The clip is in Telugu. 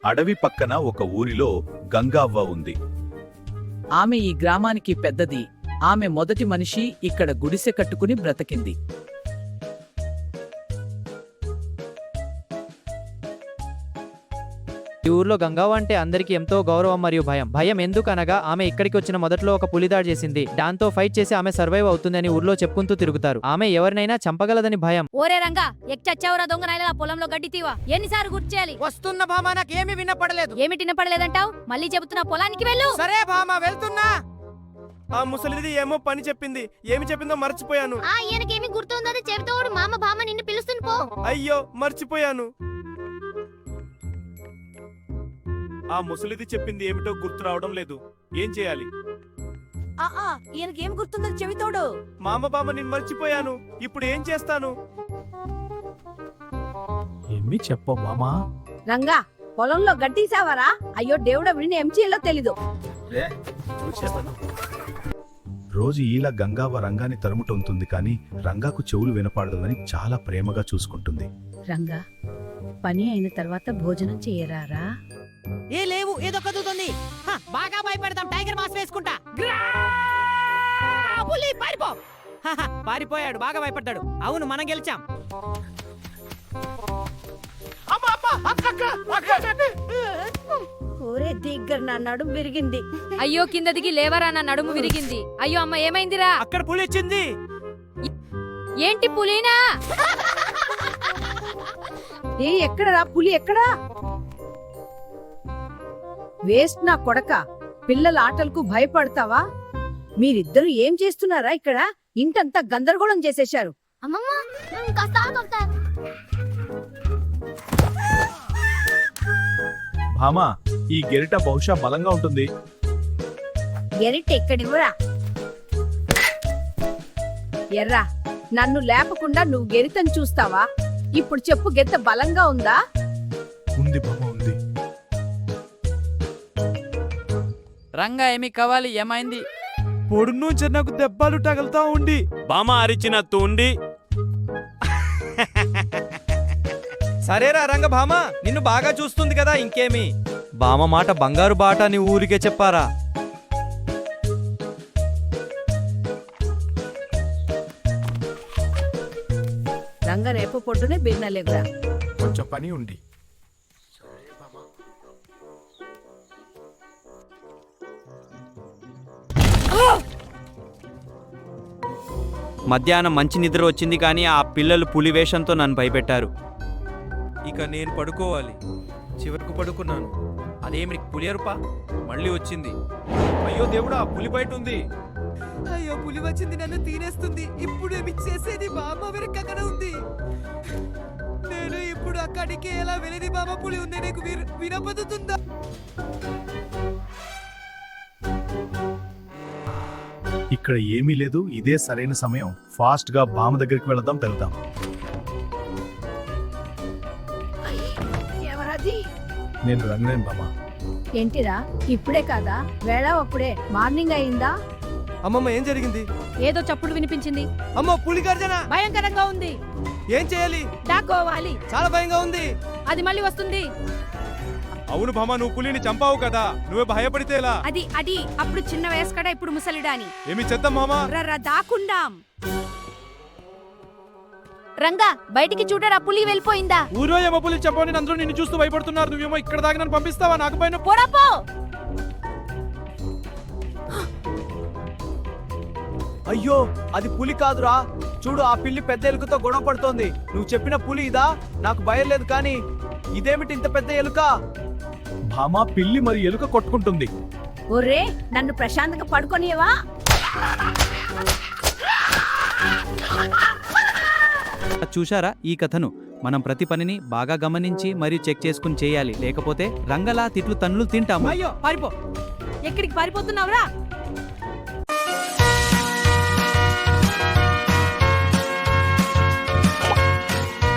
అడవి పక్కన ఒక ఊరిలో గంగవ్వ ఉంది. ఆమె ఈ గ్రామానికి పెద్దది. ఆమె మొదటి మనిషి ఇక్కడ గుడిసె కట్టుకుని బ్రతికింది. ఈ ఊర్లో గంగవ్వ అంటే అందరికీ ఎంతో గౌరవం మరియు భయం ఎందుకనగా ఆమె ఇక్కడికి వచ్చిన మొదట్లో ఒక పులిదాడి చేసింది. దాంతో ఫైట్ చేసి ఆమె సర్వైవ్ అవుతుందని ఊర్లో చెప్పుకుంటూ తిరుగుతారు. ఆమె ఎవరినైనా చంపగలదని భయం. ఓరే రంగా ఎచ్చచ్చావురా దొంగ నాయలా పొలంలో గడ్డి తీవా ఎన్నిసార్లు గుర్తు చేయాలి? వస్తున్న భామ నాకేమీ వినపడలేదు. ఏమిటి వినపడలేదంటావు? మళ్ళీ చెబుతున్నా పొలానికి వెళ్ళు. సరే భామ వెళ్తున్నా. ఆ ముసలిది ఏమో పని చెప్పింది. ఏమి చెప్పిందో మర్చిపోయాను. ఈయనకేమి గుర్తుందని చెబుతాడు. మామ బామ్మ నిన్ను పిలుస్తుంది పో. అయ్యో మర్చిపోయాను. ఆ ముసలిది చెప్పింది ఏమిటో గుర్తు రావడం లేదు. ఏం చేయాలి? ఈయనకేం గుర్తుందని చెబుతాడు. మామ బామ్మ నేను మర్చిపోయాను. ఇప్పుడు ఏం చేస్తాను? ఏమి చెప్పమ్మా? రంగా పొలంలో గట్టిసావరా? అయ్యో దేవుడా విని ఏం చేయాలో తెలీదు. రోజు ఈలా గంగవ్వ రంగాన్ని తరుముటొంతుంది, కానీ రంగాకు చెవులు వినపడదని చాలా ప్రేమగా చూసుకుంటుంది. రంగా పని అయిన తర్వాత భోజనం చేయరారా? ఏ లేవు, ఏదో కదులుతుంది. బాగా భయపెడతాం. టైగర్ మాస్ వేసుకుంటా. పులి పారిపో. పారిపోయాడు. బాగా భయపడ్డాడు. అవును మనం గెలిచాం. ఓరే దగ్గర నా నడుము విరిగింది. అయ్యో కింద దిగి లేవరా, నా నడుము విరిగింది. అయ్యో అమ్మ ఏమైందిరా? అక్కడ పులి వచ్చింది. ఏంటి పులినా? ఎక్కడరా పులి? ఎక్కడా? వేస్ట్ నా కొడక. పిల్లల ఆటలకు భయపడతావా? మీరిద్దరు ఏం చేస్తున్నారా ఇక్కడ? ఇంటంతా గందరగోళం చేసేశారు. భామా, ఈ గెరిట బహుశా బలంగా ఉంటుంది. గెరిట్ ఎక్కడివ్వరా? ఎర్రా, నన్ను లేపకుండా నువ్వు గెరితని చూస్తావా? ఇప్పుడు చెప్పు, గెత్త బలంగా ఉందా? ఉంది భామ, ఉంది. రంగా ఏమి కావాలి? ఏమైంది? పొడును చిన్నకు దెబ్బలు తగులుతా ఉండి బామ అరిచినట్టు ఉండి. సరేరా రంగ, భామ నిన్ను బాగా చూస్తుంది కదా, ఇంకేమి. బామ మాట బంగారు బాట అని ఊరికే చెప్పారా? రంగ రేపు పొద్దునే బిన్నలేగురా. కొంచెం పని ఉంది. మధ్యాహ్నం మంచి నిద్ర వచ్చింది, కానీ ఆ పిల్లలు పులివేషంతో నన్ను భయపెట్టారు. ఇక నేను పడుకోవాలి. చివరకు పడుకున్నాను. అదేమి పులియరుపా మళ్ళీ వచ్చింది. అయ్యో దేవుడా, పులి బయట ఉంది. అయ్యో పులి వచ్చింది, నన్ను తినేస్తుంది. ఇప్పుడు ఏమి చేసేది? బామ్మ వెనకనే ఉంది. నేను ఇప్పుడు అక్కడికి ఎలా వెళ్ళేది? బామ్మ పులి ఉంది, నీకు వినపడుతుందా? ఇక్కడ ఏమీ లేదు. ఇదే సరైన సమయం. ఫాస్ట్ గా బామ దగ్గరికి వెళదాం. ఎవరది? నేను రంగనేని బామ. ఏంటిరా, ఇప్పుడే కాదా? వేళ అప్పుడే మార్నింగ్ అయిందా? అమ్మమ్మ ఏం జరిగింది? ఏదో చప్పుడు వినిపించింది. అమ్మ పులి గర్జన. భయంకరంగా ఉంది. ఏం చేయాలి? దాక్కోవాలి. చాలా భయంగా ఉంది. అది మళ్ళీ వస్తుంది. అవును భామ, నువ్వు పులిని చంపావు కదా, నువ్వే భయపడితే ఎలా? అది అప్పుడు చిన్న వయసు కదా, ఇప్పుడు ముసలిడా అని. ఏమి చేద్దాం మామా? దాకుందాం. రంగా బయటికి చూడరా, పులి వెళ్ళిపోయిందా? ఊరో ఏమో పులి చంపని అందరూ నిన్ను చూస్తూ భయపడుతున్నారు. నువ్వేమో ఇక్కడ దాకా నన్ను పంపిస్తావా? నాకు పైన పోరాపో. అయ్యో అది పులి కాదురా. చూడు, ఆ పిల్లి పెద్ద ఎలుకతో గొడవ పడుతోంది. నువ్వు చెప్పిన పులి ఇదా? నాకు భయం లేదు, కానీ ఇదేమిటి ఇంత పెద్ద ఎలుక? భామ, పిల్లి మరి ఎలుక కొట్టుకుంటుంది. ఒరే, నన్ను ప్రశాంతంగా పడుకోనియవా? చూశారా ఈ కథను? మనం ప్రతి పనిని బాగా గమనించి మరియు చెక్ చేసుకుని చేయాలి, లేకపోతే రంగలా తిట్లు తన్నులు తింటాము. అయ్యో పారిపో. ఎక్కడికి పారిపోతున్నావురా?